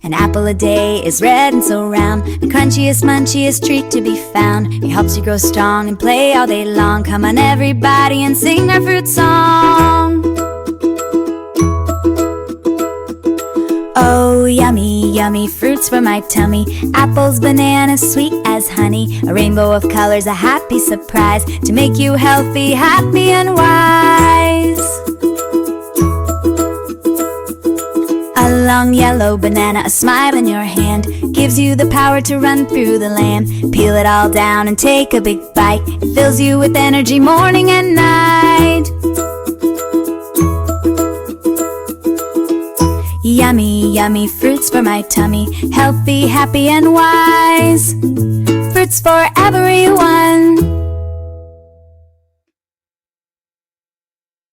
An apple a day is red and so round, the crunchiest, munchiest treat to be found. It helps you grow strong and play all day long. Come on everybody and sing our fruit song. Oh, yummy, yummy fruits for my tummy. Apples, bananas, sweet as honey. A rainbow of colors, a happy surprise to make you healthy, happy and wise. A long yellow banana, a smile in your hand, gives you the power to run through the land. Peel it all down and take a big bite. It fills you with energy morning and night. Yummy, yummy fruits for my tummy. Healthy, happy and wise. Fruits for everyone.